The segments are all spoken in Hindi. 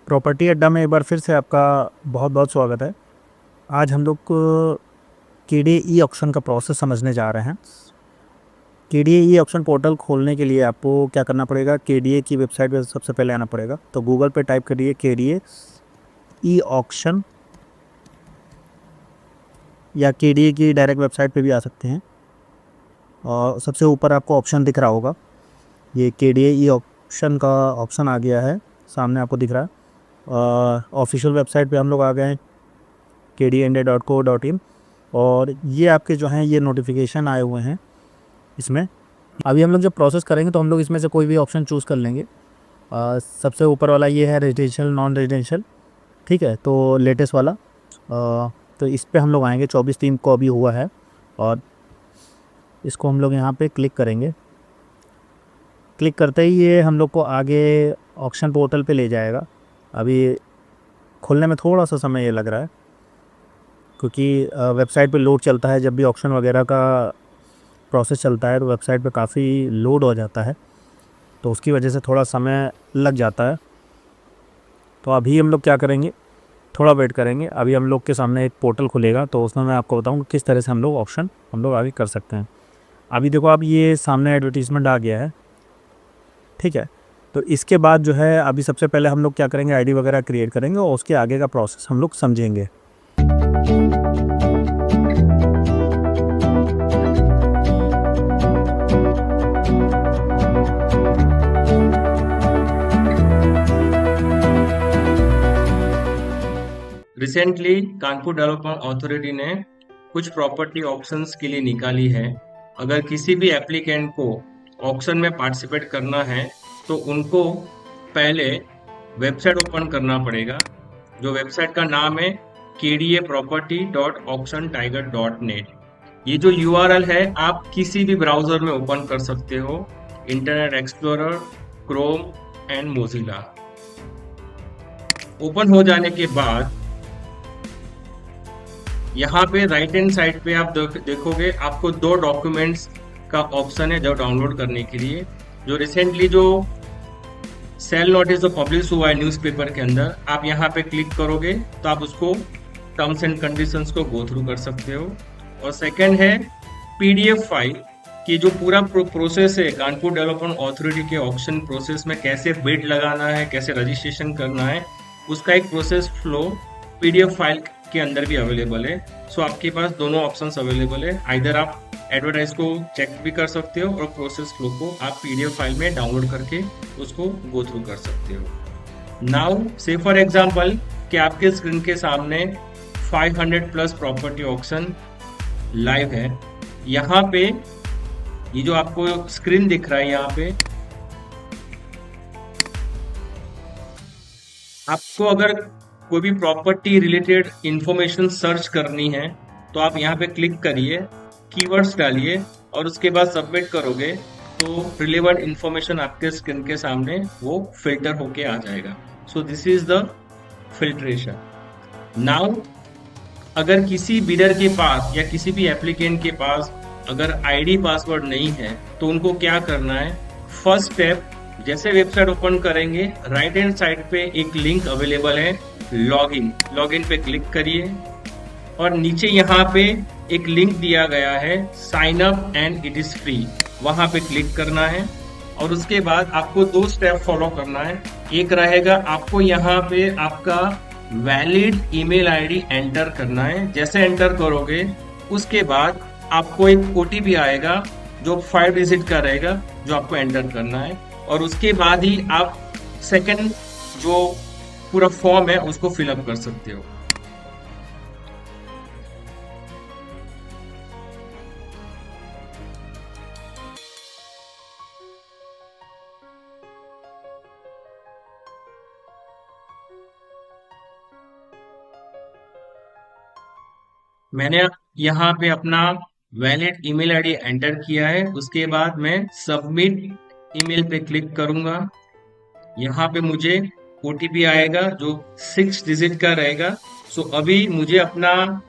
प्रॉपर्टी अड्डा में एक बार फिर से आपका बहुत बहुत स्वागत है। आज हम लोग केडीए ई ऑक्शन का प्रोसेस समझने जा रहे हैं। केडीए ई ऑक्शन पोर्टल खोलने के लिए आपको क्या करना पड़ेगा, केडीए की वेबसाइट पे सबसे पहले आना पड़ेगा। तो गूगल पे टाइप करिए केडीए ई ऑक्शन, या केडीए की डायरेक्ट वेबसाइट पे भी आ सकते हैं। और सबसे ऊपर आपको ऑप्शन दिख रहा होगा, ये केडीए ई ऑक्शन का ऑप्शन आ गया है, सामने आपको दिख रहा है। ऑफिशियल वेबसाइट पे हम लोग आ गए हैं, kdindia.co.in। और ये आपके जो हैं ये नोटिफिकेशन आए हुए हैं इसमें। अभी हम लोग जब प्रोसेस करेंगे तो हम लोग इसमें से कोई भी ऑप्शन चूज़ कर लेंगे। सबसे ऊपर वाला ये है रेजिडेंशियल नॉन रेजिडेंशियल, ठीक है। तो लेटेस्ट वाला, तो इस पे हम लोग आएंगे, 24/3 को अभी हुआ है। और इसको हम लोग यहाँ पे क्लिक करेंगे। क्लिक करते ही ये हम लोग को आगे ऑक्शन पोर्टल पे ले जाएगा। अभी खुलने में थोड़ा सा समय ये लग रहा है, क्योंकि वेबसाइट पे लोड चलता है। जब भी ऑक्शन वगैरह का प्रोसेस चलता है तो वेबसाइट पे काफ़ी लोड हो जाता है, तो उसकी वजह से थोड़ा समय लग जाता है। तो अभी हम लोग क्या करेंगे, थोड़ा वेट करेंगे। अभी हम लोग के सामने एक पोर्टल खुलेगा, तो उसमें मैं आपको बताऊँगा किस तरह से हम लोग ऑप्शन आगे कर सकते हैं। अभी देखो, अब ये सामने एडवर्टीज़मेंट आ गया है, ठीक है। तो इसके बाद जो है, अभी सबसे पहले हम लोग क्या करेंगे, आईडी वगैरह क्रिएट करेंगे और उसके आगे का प्रोसेस हम लोग समझेंगे। रिसेंटली कानपुर डेवलपमेंट अथॉरिटी ने कुछ प्रॉपर्टी ऑप्शंस के लिए निकाली है। अगर किसी भी एप्लीकेंट को ऑप्शन में पार्टिसिपेट करना है तो उनको पहले वेबसाइट ओपन करना पड़ेगा, जो वेबसाइट का नाम है kdaproperty.auctiontiger.net। ये जो यूआरएल है आप किसी भी ब्राउजर में ओपन कर सकते हो, internet explorer, Chrome and Mozilla. Open हो जाने के बाद यहाँ पे राइट हैंड साइड पे आप देखोगे आपको दो डॉक्यूमेंट्स का ऑप्शन है जो डाउनलोड करने के लिए। जो रिसेंटली जो सेल नोटिस जो पब्लिश हुआ है न्यूज़पेपर के अंदर, आप यहाँ पे क्लिक करोगे तो आप उसको टर्म्स एंड कंडीशंस को गो थ्रू कर सकते हो। और सेकंड है पीडीएफ फाइल की जो पूरा प्रोसेस है कानपुर डेवलपमेंट अथॉरिटी के ऑक्शन प्रोसेस में, कैसे बिड लगाना है, कैसे रजिस्ट्रेशन करना है, उसका एक प्रोसेस फ्लो पीडीएफ फाइल के अंदर भी अवेलेबल है। सो आपके पास दोनों ऑप्शंस अवेलेबल है। आइदर आप एडवर्टाइज को चेक भी कर सकते हो और प्रोसेस फ्लो को आप पीडीएफ फाइल में डाउनलोड करके उसको गो थ्रू कर सकते हो। नाउ से फॉर एग्जांपल कि आपके स्क्रीन के सामने 500 प्लस प्रॉपर्टी ऑक्शन लाइव है। यहाँ पे ये जो आपको स्क्रीन दिख रहा है, यहाँ पे आपको अगर कोई भी प्रॉपर्टी रिलेटेड इंफॉर्मेशन सर्च करनी है तो आप यहाँ पे क्लिक करिए, कीवर्ड्स डालिए और उसके बाद सबमिट करोगे तो रिलेवेंट इंफॉर्मेशन आपके स्क्रीन के सामने वो फिल्टर होके आ जाएगा। So this is the filtration. Now अगर किसी बिडर के पास या किसी भी एप्लीकेंट के पास अगर आईडी पासवर्ड नहीं है तो उनको क्या करना है, फर्स्ट स्टेप, जैसे वेबसाइट ओपन करेंगे राइट हैंड साइड पे एक लिंक अवेलेबल है, लॉगिन पे क्लिक करिए और नीचे यहाँ पे एक लिंक दिया गया है sign up and it is free, वहां पे क्लिक करना है। और उसके बाद आपको दो स्टेप फॉलो करना है। एक रहेगा आपको यहाँ पे आपका वैलिड ईमेल आईडी एंटर करना है। जैसे एंटर करोगे उसके बाद आपको एक ओटीपी आएगा जो 5 डिजिट का रहेगा, जो आपको एंटर करना है। और उसके बाद ही आप सेकंड जो पूरा फॉर्म है उसको फिलअप कर सकते हो। मैंने यहाँ पे अपना वैलिड ईमेल आईडी एंटर किया है। उसके बाद मैं सबमिट ईमेल पे क्लिक करूंगा। यहाँ पे मुझे ओटीपी आएगा जो 6 डिजिट का रहेगा। सो अभी मुझे अपना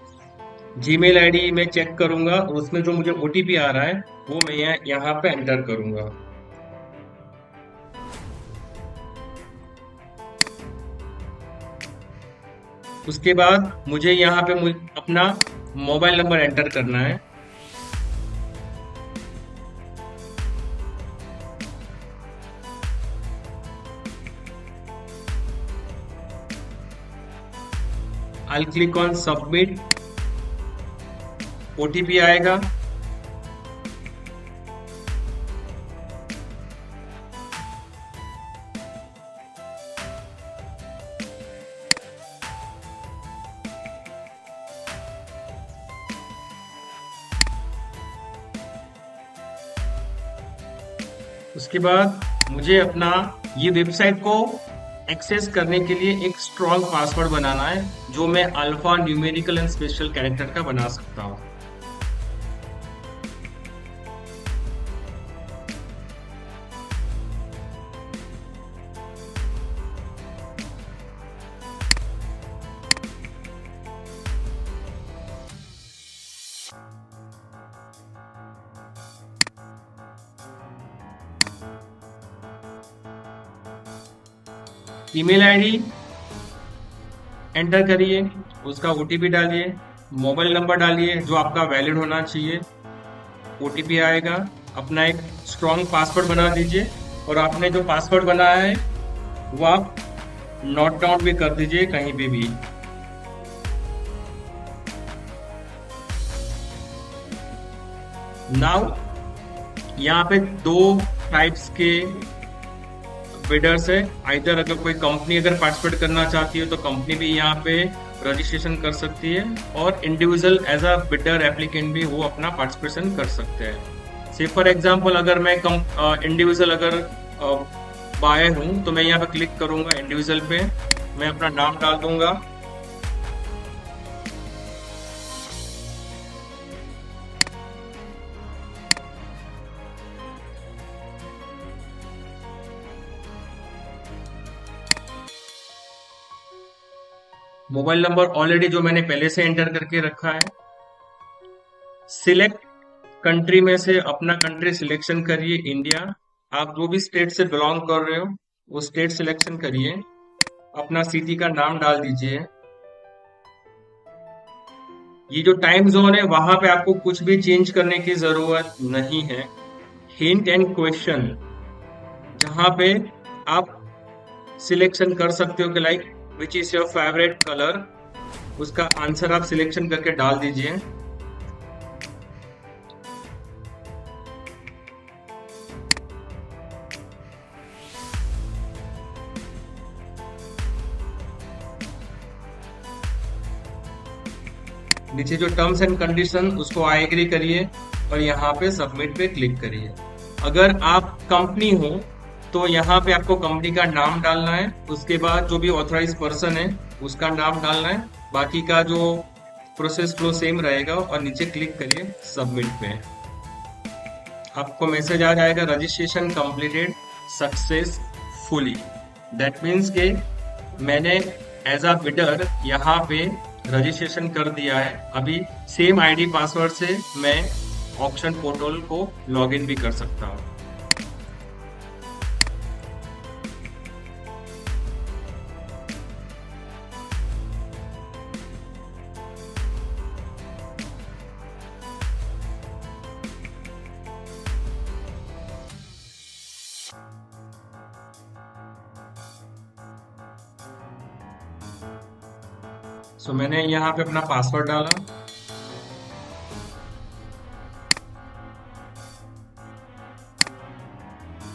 जीमेल आईडी में चेक करूंगा और उसमें जो मुझे ओटीपी आ रहा है वो मैं यहाँ पे एंटर करूंगा। उसके बाद मुझे यहाँ पे अपना मोबाइल नंबर एंटर करना है। I'll click on submit। OTP आएगा। उसके बाद मुझे अपना ये वेबसाइट को एक्सेस करने के लिए एक स्ट्रॉन्ग पासवर्ड बनाना है, जो मैं alpha numerical and special character का बना सकता हूँ। ईमेल आईडी एंटर करिए, उसका ओटीपी डालिए, मोबाइल नंबर डालिए जो आपका वैलिड होना चाहिए, ओटीपी आएगा। अपना एक स्ट्रॉन्ग पासवर्ड बना दीजिए और आपने जो पासवर्ड बनाया है वो आप नोट डाउन भी कर दीजिए कहीं पे भी। नाउ यहाँ पे दो टाइप्स के बिडर्स है। आइदर अगर कोई कंपनी अगर पार्टिसिपेट करना चाहती है तो कंपनी भी यहाँ पे रजिस्ट्रेशन कर सकती है, और individual as a bidder applicant भी वो अपना पार्टिसिपेशन कर सकते हैं। से फॉर एग्जांपल अगर मैं इंडिविजुअल अगर बायर हूँ तो मैं यहाँ पे क्लिक करूंगा इंडिविजुअल पे, मैं अपना नाम डाल दूंगा। मोबाइल नंबर ऑलरेडी जो मैंने पहले से एंटर करके रखा है। सिलेक्ट कंट्री में से अपना कंट्री सिलेक्शन करिए, इंडिया। आप जो भी स्टेट से बिलोंग कर रहे हो वो स्टेट सिलेक्शन करिए, अपना सिटी का नाम डाल दीजिए। ये जो टाइम जोन है वहां पे आपको कुछ भी चेंज करने की जरूरत नहीं है। हिंट एंड क्वेश्चन जहां पे आप सिलेक्शन कर सकते हो कि like which is your favourite colour, उसका आंसर आप सिलेक्शन करके डाल दीजिए। नीचे जो टर्म्स एंड कंडीशन उसको आई एग्री करिए और यहाँ पे सबमिट पे क्लिक करिए। अगर आप कंपनी हो तो यहाँ पे आपको कंपनी का नाम डालना है, उसके बाद जो भी ऑथराइज पर्सन है उसका नाम डालना है, बाकी का जो प्रोसेस फ्लो सेम रहेगा, और नीचे क्लिक करिए सबमिट पे। आपको मैसेज आ जाएगा registration completed successfully. That means के मैंने एज अ बिडर यहाँ पे रजिस्ट्रेशन कर दिया है। अभी सेम आईडी पासवर्ड से मैं ऑक्शन पोर्टल को लॉगिन भी कर सकता हूँ। सो मैंने यहाँ पे अपना पासवर्ड डाला।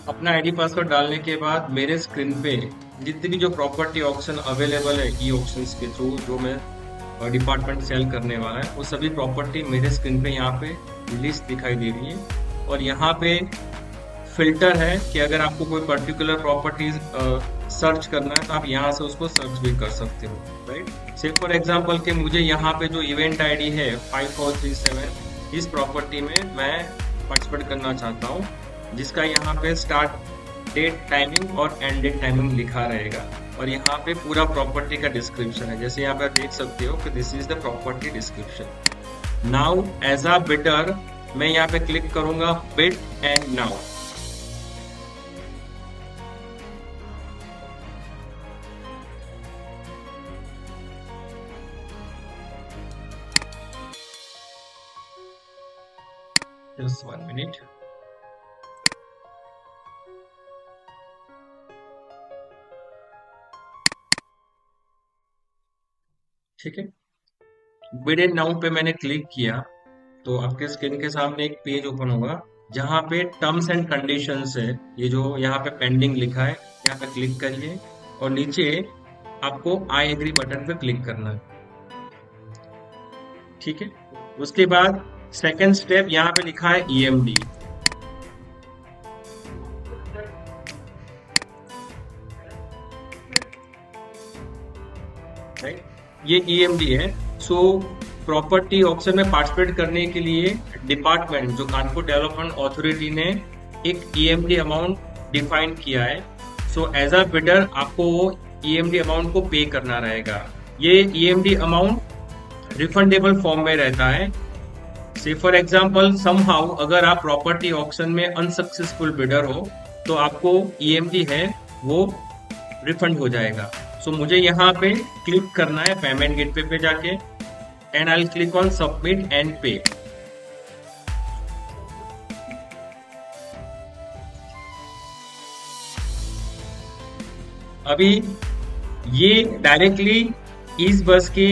अपना आईडी पासवर्ड डालने के बाद मेरे स्क्रीन पे जितनी भी जो प्रॉपर्टी ऑप्शन अवेलेबल है ई ऑप्शंस के थ्रू जो मैं डिपार्टमेंट सेल करने वाला है, वो सभी प्रॉपर्टी मेरे स्क्रीन पे यहाँ पे लिस्ट दिखाई दे रही है। और यहाँ पे फिल्टर है कि अगर आपको कोई पर्टिकुलर प्रॉपर्टीज सर्च करना है तो आप यहाँ से उसको सर्च भी कर सकते हो, राइट। से फॉर एग्जांपल कि मुझे यहाँ पे जो इवेंट आईडी है 5437, इस प्रॉपर्टी में मैं पार्टिसिपेट करना चाहता हूँ, जिसका यहाँ पे स्टार्ट डेट टाइमिंग और एंड डेट टाइमिंग लिखा रहेगा, और यहाँ पे पूरा प्रॉपर्टी का डिस्क्रिप्शन है। जैसे यहाँ पे देख सकते हो कि this is the property description. Now as a bidder मैं यहाँ पे क्लिक करूंगा bid and now. Just 1 minute. ठीक है, बिड एंड नाउ पे मैंने क्लिक किया तो आपके स्क्रीन के सामने एक पेज ओपन होगा जहां पे टर्म्स एंड कंडीशंस है। ये जो यहाँ पे पेंडिंग लिखा है, यहाँ पे क्लिक करिए और नीचे आपको आई एग्री बटन पे क्लिक करना है। ठीक है, उसके बाद सेकंड स्टेप यहाँ पे लिखा है ईएमडी। राइट, ये ईएमडी है। सो प्रॉपर्टी ऑक्शन में पार्टिसिपेट करने के लिए डिपार्टमेंट जो कानपुर डेवलपमेंट अथॉरिटी ने एक ईएमडी अमाउंट डिफाइन किया है। सो एज अ बिडर आपको वो ईएमडी अमाउंट को पे करना रहेगा। ये ईएमडी अमाउंट रिफंडेबल फॉर्म में रहता है। से फॉर एग्जाम्पल समहाउ अगर आप प्रॉपर्टी ऑक्शन में अनसक्सेसफुल बिडर हो तो आपको ईएमडी है वो रिफंड हो जाएगा। सो मुझे यहाँ पे क्लिक करना है पेमेंट गेटवे पे जाके and I will click on submit and पे। अभी ये डायरेक्टली इस बस के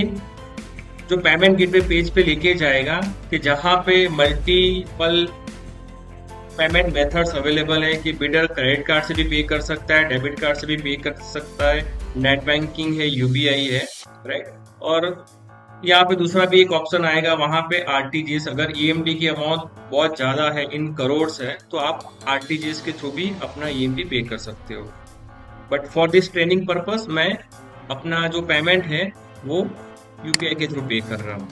जो पेमेंट गेटवे पेज पे लेके जाएगा कि जहां पे मल्टीपल पेमेंट मेथड्स अवेलेबल है कि बिडर क्रेडिट कार्ड से भी पे कर सकता है, डेबिट कार्ड से भी पे कर सकता है, नेट बैंकिंग है, यूबीआई है, राइट। और यहाँ पे दूसरा भी एक ऑप्शन आएगा, वहां पे आरटीजीएस। अगर ईएमडी की अमाउंट बहुत ज्यादा है, इन करोड़ है, तो आप आरटीजीएस के थ्रू भी अपना ईएमडी पे कर सकते हो। But for this training purpose मैं अपना जो पेमेंट है वो यूपीआई के थ्रू पे कर रहा हूँ।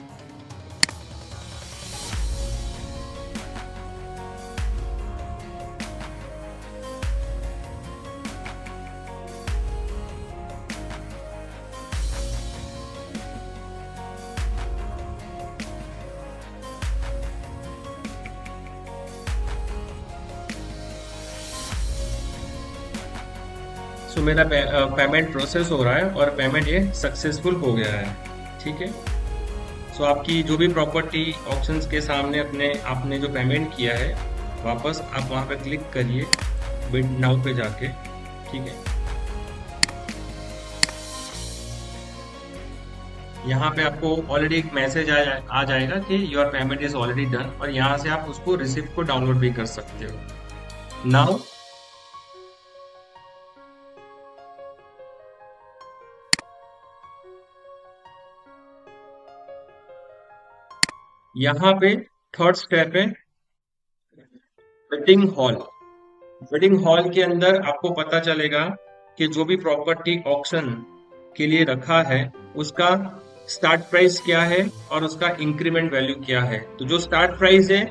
सो मेरा पेमेंट प्रोसेस हो रहा है और पेमेंट ये सक्सेसफुल हो गया है। ठीक है, सो आपकी जो भी प्रॉपर्टी ऑप्शंस के सामने आपने जो पेमेंट किया है वापस आप वहां पे क्लिक करिए बिड नाउ पे जाके। ठीक है, यहाँ पे आपको ऑलरेडी एक मैसेज आ जाएगा कि your payment is already done और यहाँ से आप उसको रिसिप्ट को डाउनलोड भी कर सकते हो। नाउ यहाँ पे थर्ड स्टेप है बिडिंग हॉल। बिडिंग हॉल के अंदर आपको पता चलेगा कि जो भी प्रॉपर्टी ऑक्शन के लिए रखा है उसका स्टार्ट प्राइस क्या है और उसका इंक्रीमेंट वैल्यू क्या है। तो जो स्टार्ट प्राइस है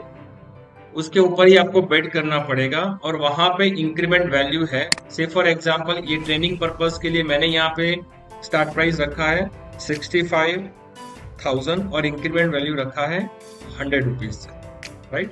उसके ऊपर ही आपको बेट करना पड़ेगा और वहां पे इंक्रीमेंट वैल्यू है। से फॉर एग्जांपल ये ट्रेनिंग पर्पस के लिए मैंने यहाँ पे स्टार्ट प्राइस रखा है 65,000 और इंक्रीमेंट वैल्यू रखा है 100 रुपीज, राइट।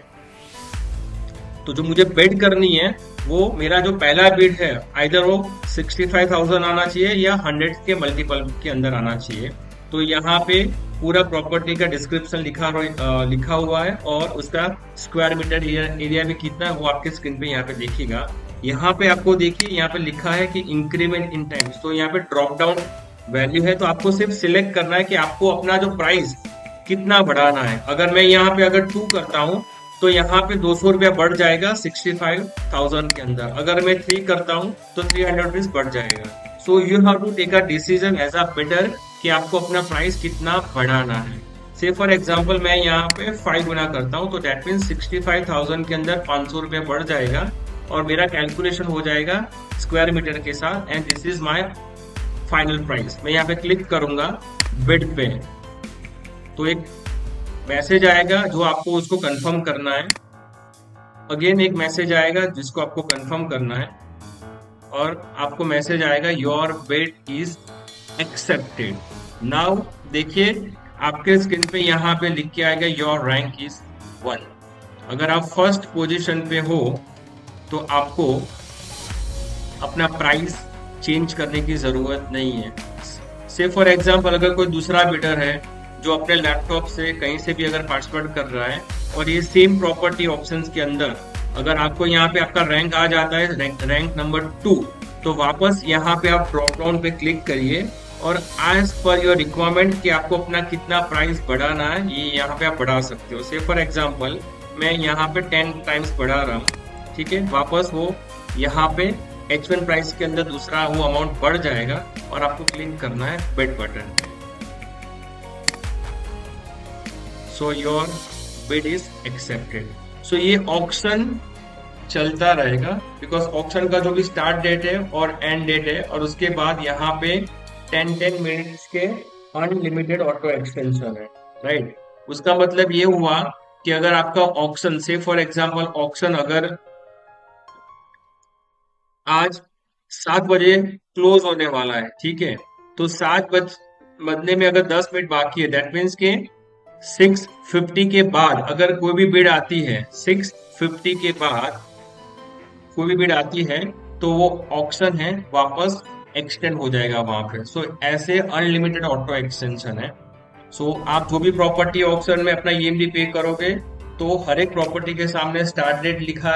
तो जो मुझे बेट करनी है वो मेरा जो पहला बिड है आइदर वो 65,000 आना चाहिए या 100 के मल्टीपल के अंदर आना चाहिए। तो यहाँ पे पूरा प्रॉपर्टी का डिस्क्रिप्शन लिखा हुआ है और उसका स्क्वायर मीटर एरिया भी कितना है वो आपके स्क्रीन पे यहाँ पे देखिएगा। यहाँ पे आपको देखिए यहाँ पे लिखा है कि इंक्रीमेंट इन टाइम्स। तो यहाँ पे ड्रॉप डाउन वैल्यू है, तो आपको सिर्फ सिलेक्ट करना है कि आपको अपना जो प्राइस कितना बढ़ाना है। अगर मैं यहाँ पे अगर 2 करता हूँ तो यहाँ पे 200 रुपया बढ़ जाएगा 65,000 के अंदर। अगर मैं 3 करता हूँ तो 300 रुपीज बढ़ जाएगा। So you have to take a decision as a bidder कि आपको अपना प्राइस कितना बढ़ाना है। से फॉर एग्जाम्पल मैं यहाँ पे 5 गुना करता हूँ तो डेट मीन 65,000 के अंदर 500 रुपया बढ़ जाएगा और मेरा कैलकुलेशन हो जाएगा स्क्वायर मीटर के साथ and this is my final price. मैं यहाँ पे क्लिक करूंगा बिड पे तो एक मैसेज आएगा जो आपको उसको कंफर्म करना है। अगेन एक मैसेज आएगा जिसको आपको कंफर्म करना है और आपको मैसेज आएगा your bid is accepted. Now देखिए आपके स्क्रीन पे यहाँ पे लिख के आएगा योर रैंक इज 1। अगर आप फर्स्ट पोजीशन पे हो तो आपको अपना प्राइस चेंज करने की जरूरत नहीं है। से फॉर एग्जाम्पल अगर कोई दूसरा बिडर है जो अपने लैपटॉप से कहीं से भी अगर पार्टिसिपेट कर रहा है, और ये सेम प्रॉपर्टी ऑप्शंस के अंदर अगर आपको यहाँ पे आपका रैंक आ जाता है रैंक नंबर 2, तो वापस यहाँ पे आप ड्रॉप डाउन पे क्लिक करिए और एज पर योर रिक्वायरमेंट कि आपको अपना कितना प्राइस बढ़ाना है, ये यहाँ पे आप बढ़ा सकते हो। से फॉर एग्जांपल मैं यहाँ पे 10 टाइम्स बढ़ा रहा हूँ, ठीक है। वापस वो यहाँ पे H1 प्राइस के अंदर दूसरा वो अमाउंट बढ़ जाएगा और आपको क्लिक करना है bid button. So your bid is accepted. So ये ऑक्शन चलता रहेगा, बिकॉज ऑक्शन का जो भी स्टार्ट डेट है और एंड डेट है, और उसके बाद यहाँ पे 10 मिनट्स के अनलिमिटेड ऑटो एक्सटेंशन है, राइट। उसका मतलब ये हुआ कि अगर आपका ऑक्शन से फॉर एग्जांपल ऑक्शन अगर आज 7 बजे क्लोज होने वाला है, ठीक है, तो 7 बजने में अगर 10 मिनट बाकी है, दैट मीन्स के 6:50 के बाद अगर कोई भी बिड आती है, 6:50 के बाद कोई भी बिड आती है, तो वो ऑक्शन है वापस एक्सटेंड हो जाएगा वहां पे। सो ऐसे अनलिमिटेड ऑटो एक्सटेंशन है। सो आप जो भी प्रॉपर्टी ऑक्शन में अपना ईएमडी पे करोगे, तो हर एक प्रॉपर्टी के सामने स्टार्ट डेट लिखा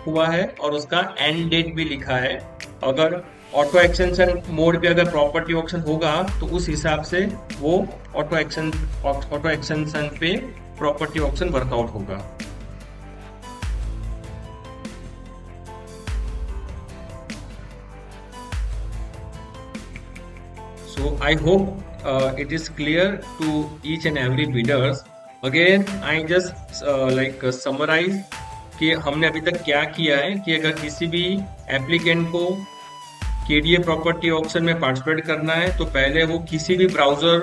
हुआ है और उसका एंड डेट भी लिखा है। अगर ऑटो एक्सटेंशन मोड पे अगर प्रॉपर्टी ऑक्शन होगा, तो उस हिसाब से वो ऑटो एक्सटेंशन पे प्रॉपर्टी ऑक्शन वर्कआउट होगा। So I hope it is clear to each and every bidders. Again, I just summarize कि हमने अभी तक क्या किया है कि अगर किसी भी एप्लीकेंट को केडीए प्रॉपर्टी ऑक्शन में पार्टिसिपेट करना है, तो पहले वो किसी भी ब्राउजर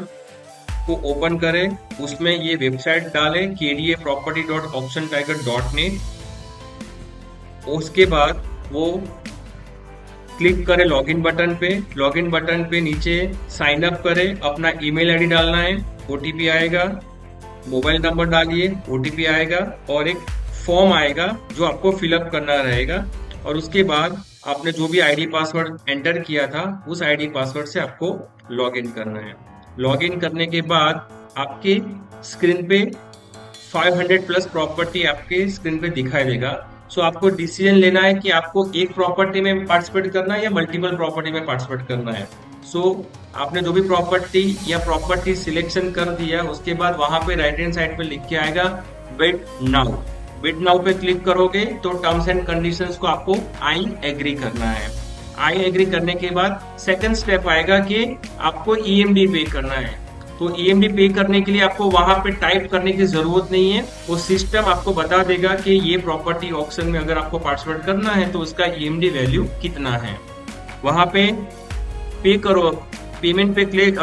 को ओपन करे, उसमें ये वेबसाइट डाले kdaproperty.auctiontiger.net। उसके बाद वो क्लिक करे लॉगिन बटन पे। लॉगिन बटन पे नीचे साइन अप करे, अपना ईमेल आईडी डालना है, ओटीपी आएगा, मोबाइल नंबर डालिए, ओटीपी आएगा और एक फॉर्म आएगा जो आपको फिलअप करना रहेगा। और उसके बाद आपने जो भी आईडी पासवर्ड एंटर किया था, उस आईडी पासवर्ड से आपको लॉगिन करना है। लॉगिन करने के बाद आपके स्क्रीन पे 500 प्लस प्रॉपर्टी आपके स्क्रीन पे दिखाई देगा। सो आपको डिसीजन लेना है कि आपको एक प्रॉपर्टी में पार्टिसिपेट करना है या मल्टीपल प्रॉपर्टी में पार्टिसिपेट करना है। सो आपने जो भी प्रॉपर्टी या प्रॉपर्टी सिलेक्शन कर दिया, उसके बाद वहां पे राइट हैंड साइड पे लिख के आएगा बिड नाउ। बिड नाउ पे क्लिक करोगे तो टर्म्स एंड कंडीशंस को आपको आई एग्री करना है। आई एग्री करने के बाद सेकंड स्टेप आएगा कि आपको ईएमडी पे करना है। तो ईएमडी पे करने के लिए आपको वहां पे टाइप करने की जरूरत नहीं है, वो सिस्टम आपको बता देगा कि ये प्रॉपर्टी ऑक्शन में अगर आपको पार्टिसिपेट करना है तो उसका ईएमडी वैल्यू कितना है। वहां पे पे करो, पेमेंट पे क्लिक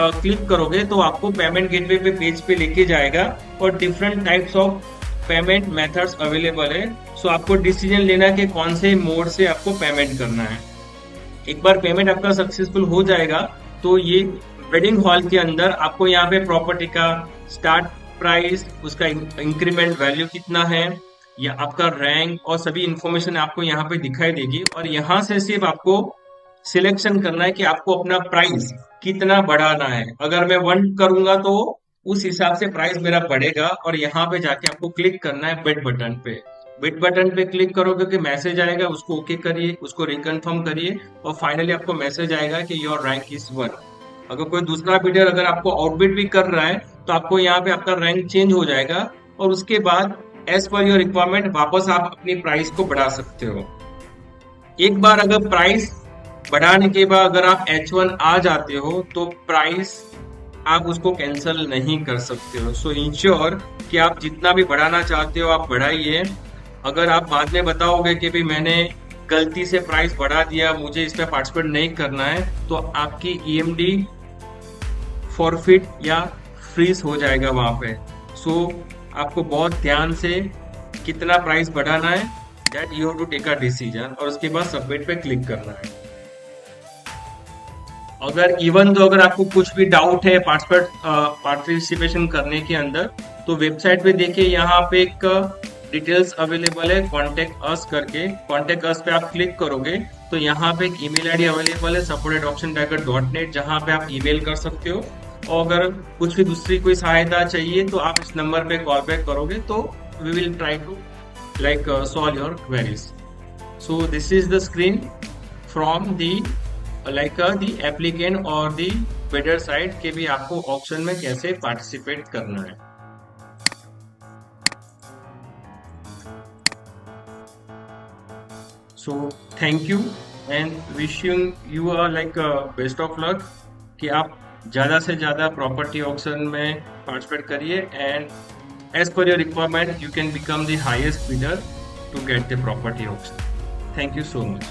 करोगे तो आपको पेमेंट गेटवे पे पेज पे लेके जाएगा और different types of payment methods available है। सो आपको डिसीजन लेना है कि कौन से मोड से आपको पेमेंट करना है। एक बार पेमेंट आपका सक्सेसफुल हो जाएगा तो ये वेडिंग हॉल के अंदर आपको यहाँ पे प्रॉपर्टी का स्टार्ट प्राइस, उसका इंक्रीमेंट वैल्यू कितना है, या आपका रैंक और सभी इंफॉर्मेशन आपको यहाँ पे दिखाई देगी। और यहाँ से सिर्फ आपको सिलेक्शन करना है कि आपको अपना प्राइस कितना बढ़ाना है। अगर मैं 1 करूंगा तो उस हिसाब से प्राइस मेरा बढ़ेगा, और यहाँ पे जाके आपको क्लिक करना है बिड बटन पे। बिड बटन पे क्लिक करोगे कि मैसेज आएगा, उसको ओके करिए, उसको रिकन्फर्म करिए और फाइनली आपको मैसेज आएगा कि योर रैंक इज 1। अगर कोई दूसरा बिडर अगर आपको आउटबिड भी कर रहा है तो आपको यहाँ पे आपका रैंक चेंज हो जाएगा, और उसके बाद एज पर योर रिक्वायरमेंट वापस आप अपनी प्राइस को बढ़ा सकते हो। एक बार अगर प्राइस बढ़ाने के बाद अगर आप H1 आ जाते हो तो प्राइस आप उसको कैंसिल नहीं कर सकते हो। सो इंश्योर कि आप जितना भी बढ़ाना चाहते हो आप बढ़ाइए। अगर आप बाद में बताओगे कि भाई मैंने गलती से प्राइस बढ़ा दिया, मुझे इसमें पार्टिसिपेट नहीं करना है, तो आपकी ईएमडी फॉरफिट या फ्रीज हो जाएगा वहां पे। सो आपको बहुत ध्यान से कितना प्राइस बढ़ाना है, that you have to take a decision, और उसके बाद सबमिट पे क्लिक करना है। अगर इवन तो अगर आपको कुछ भी डाउट है पार्टिसिपेशन करने के अंदर, तो वेबसाइट पे देखिए यहाँ पे एक डिटेल्स अवेलेबल है कॉन्टेक्ट अस करके। कॉन्टेक्ट अस पे आप क्लिक करोगे तो यहाँ पे एक ईमेल आईडी अवेलेबल है support@auctiontiger.net, जहाँ पे आप ईमेल कर सकते हो। और अगर कुछ भी दूसरी कोई सहायता चाहिए तो आप इस नंबर पे कॉल बैक करोगे तो we will try to like solve your queries. So this is the screen from the the applicant or the bidder side के भी आपको ऑप्शन में कैसे पार्टिसिपेट करना है. So thank you and wishing you best of luck कि आप ज़्यादा से ज़्यादा प्रॉपर्टी ऑक्शन में पार्टिसिपेट करिए and as per your requirement you can become the highest bidder to get the property auction. Thank you so much.